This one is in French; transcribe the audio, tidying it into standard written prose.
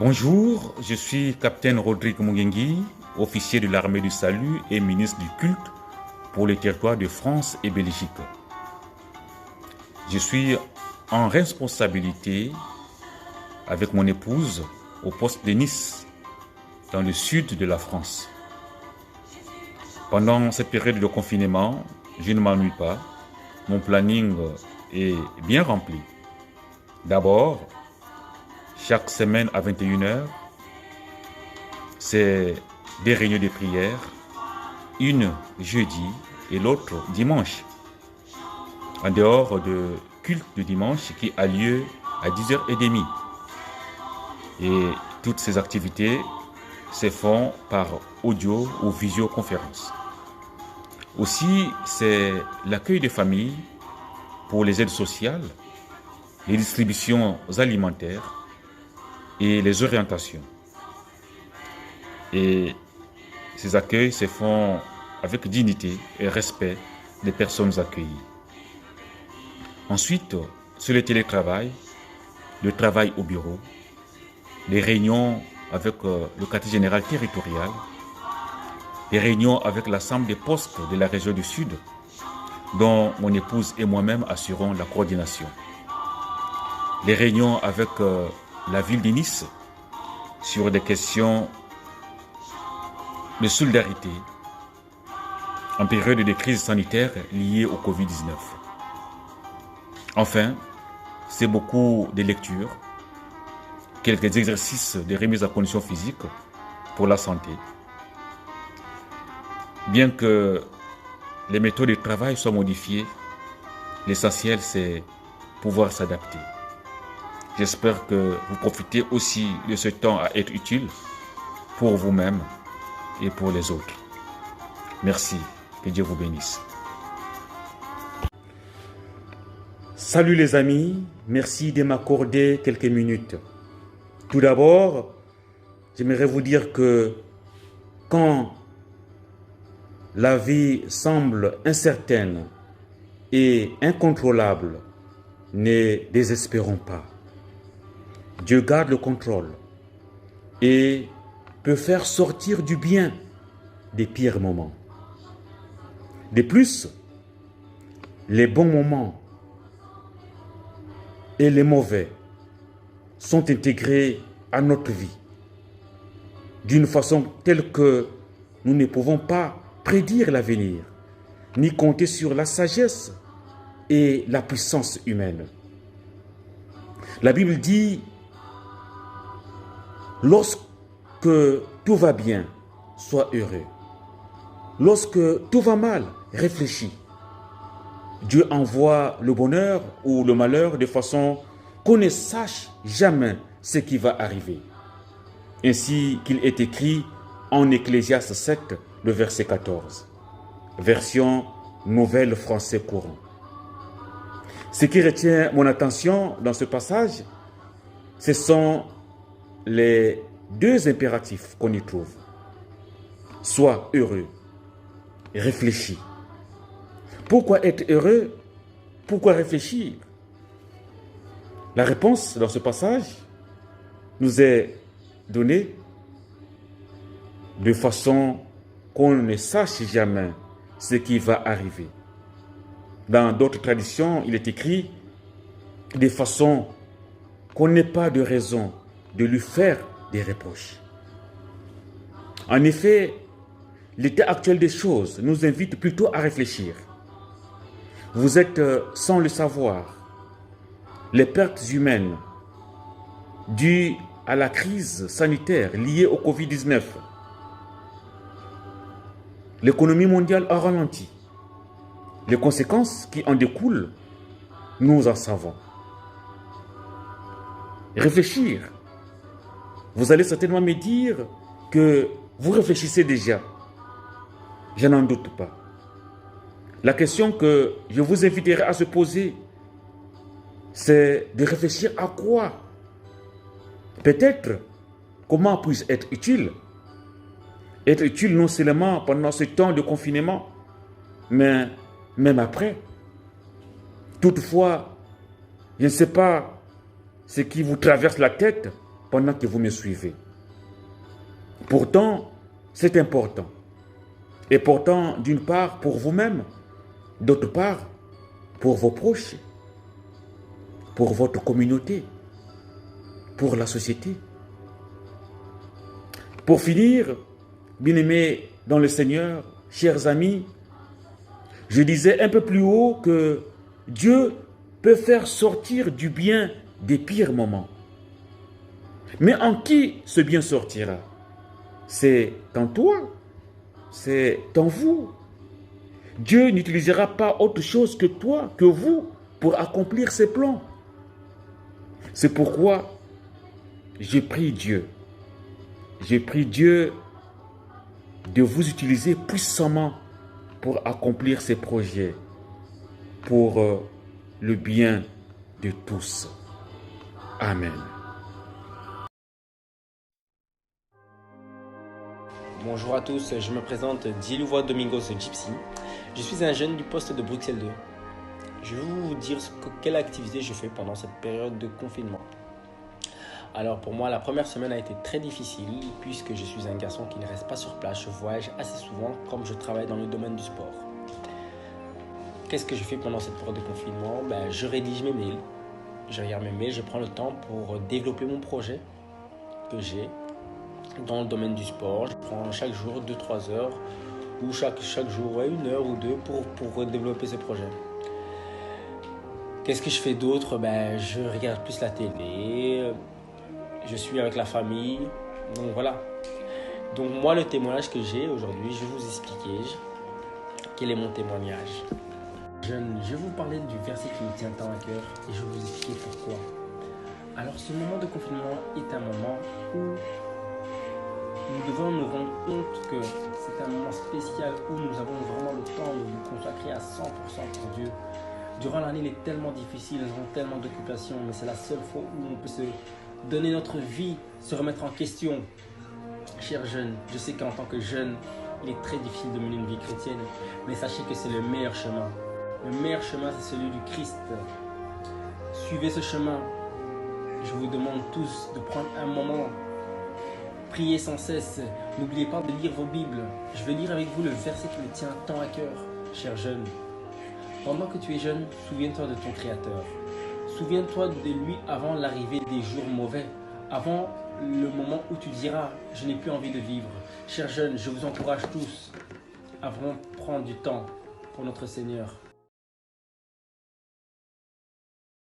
Bonjour, je suis Capitaine Rodrigue Mungengui, officier de l'armée du salut et ministre du culte pour les territoires de France et Belgique. Je suis en responsabilité avec mon épouse au poste de Nice, dans le sud de la France. Pendant cette période de confinement, je ne m'ennuie pas. Mon planning est bien rempli. D'abord, chaque semaine à 21h, c'est des réunions de prière, une jeudi et l'autre dimanche. En dehors de culte de dimanche qui a lieu à 10h30. Et toutes ces activités se font par audio ou visioconférence. Aussi, c'est l'accueil des familles pour les aides sociales, les distributions alimentaires et les orientations. Et ces accueils se font avec dignité et respect des personnes accueillies. Ensuite, sur le télétravail, le travail au bureau, les réunions avec le quartier général territorial, les réunions avec l'ensemble des postes de la région du Sud, dont mon épouse et moi-même assurons la coordination. Les réunions avec la ville de Nice sur des questions de solidarité en période de crise sanitaire liée au Covid-19. Enfin, c'est beaucoup de lectures, quelques exercices de remise à condition physique pour la santé. Bien que les méthodes de travail soient modifiées, l'essentiel c'est pouvoir s'adapter. J'espère que vous profitez aussi de ce temps à être utile pour vous-même et pour les autres. Merci, que Dieu vous bénisse. Salut les amis, merci de m'accorder quelques minutes. Tout d'abord, j'aimerais vous dire que quand la vie semble incertaine et incontrôlable, ne désespérons pas. Dieu garde le contrôle et peut faire sortir du bien des pires moments. De plus, les bons moments et les mauvais sont intégrés à notre vie d'une façon telle que nous ne pouvons pas prédire l'avenir, ni compter sur la sagesse et la puissance humaine. La Bible dit: lorsque tout va bien, sois heureux. Lorsque tout va mal, réfléchis. Dieu envoie le bonheur ou le malheur de façon qu'on ne sache jamais ce qui va arriver. Ainsi qu'il est écrit en Ecclésiaste 7, le verset 14. Version Nouvelle Français courant. Ce qui retient mon attention dans ce passage, ce sont les deux impératifs qu'on y trouve. Sois heureux, réfléchis. Pourquoi être heureux? Pourquoi réfléchir? La réponse dans ce passage nous est donnée de façon qu'on ne sache jamais ce qui va arriver. Dans d'autres traditions, il est écrit de façon qu'on n'ait pas de raison de lui faire des reproches. En effet, l'état actuel des choses nous invite plutôt à réfléchir. Vous êtes, sans le savoir, les pertes humaines dues à la crise sanitaire liée au Covid-19. L'économie mondiale a ralenti. Les conséquences qui en découlent, nous en savons. Réfléchir. Vous allez certainement me dire que vous réfléchissez déjà. Je n'en doute pas. La question que je vous inviterai à se poser, c'est de réfléchir à quoi? Peut-être, comment puis-je être utile? Être utile non seulement pendant ce temps de confinement, mais même après. Toutefois, je ne sais pas ce qui vous traverse la tête pendant que vous me suivez. Pourtant, c'est important. Et pourtant, d'une part, pour vous-même, d'autre part, pour vos proches, pour votre communauté, pour la société. Pour finir, bien-aimés dans le Seigneur, chers amis, je disais un peu plus haut que Dieu peut faire sortir du bien des pires moments. Mais en qui ce bien sortira? C'est en toi, c'est en vous. Dieu n'utilisera pas autre chose que toi, que vous, pour accomplir ses plans. C'est pourquoi j'ai prié Dieu. J'ai prié Dieu de vous utiliser puissamment pour accomplir ses projets, pour le bien de tous. Amen. Bonjour à tous, je me présente Dielouvois Domingos Gypsy. Je suis un jeune du poste de Bruxelles 2. Je vais vous dire quelle activité je fais pendant cette période de confinement. Alors pour moi, la première semaine a été très difficile puisque je suis un garçon qui ne reste pas sur place. Je voyage assez souvent comme je travaille dans le domaine du sport. Qu'est-ce que je fais pendant cette période de confinement? Je rédige mes mails. Je regarde mes mails, je prends le temps pour développer mon projet que j'ai dans le domaine du sport. Je prends chaque jour 2-3 heures ou chaque jour 1 heure ou 2 pour développer ce projet. Qu'est-ce que je fais d'autre? Je regarde plus la télé, je suis avec la famille, donc voilà. Donc moi, le témoignage que j'ai aujourd'hui, je vais vous expliquer quel est mon témoignage. Je vais vous parler du verset qui me tient tant à cœur et je vais vous expliquer pourquoi. Alors ce moment de confinement est un moment où nous devons nous rendre compte que c'est un moment spécial où nous avons vraiment le temps de nous consacrer à 100% pour Dieu. Durant l'année, il est tellement difficile, nous avons tellement d'occupations, mais c'est la seule fois où on peut se donner notre vie, se remettre en question. Chers jeunes, je sais qu'en tant que jeune, il est très difficile de mener une vie chrétienne, mais sachez que c'est le meilleur chemin. Le meilleur chemin, c'est celui du Christ. Suivez ce chemin. Je vous demande tous de prendre un moment. Priez sans cesse. N'oubliez pas de lire vos Bibles. Je vais lire avec vous le verset qui me tient tant à cœur, chers jeunes. Pendant que tu es jeune, souviens-toi de ton Créateur. Souviens-toi de lui avant l'arrivée des jours mauvais, avant le moment où tu diras « je n'ai plus envie de vivre ». Chers jeunes, je vous encourage tous à vraiment prendre du temps pour notre Seigneur.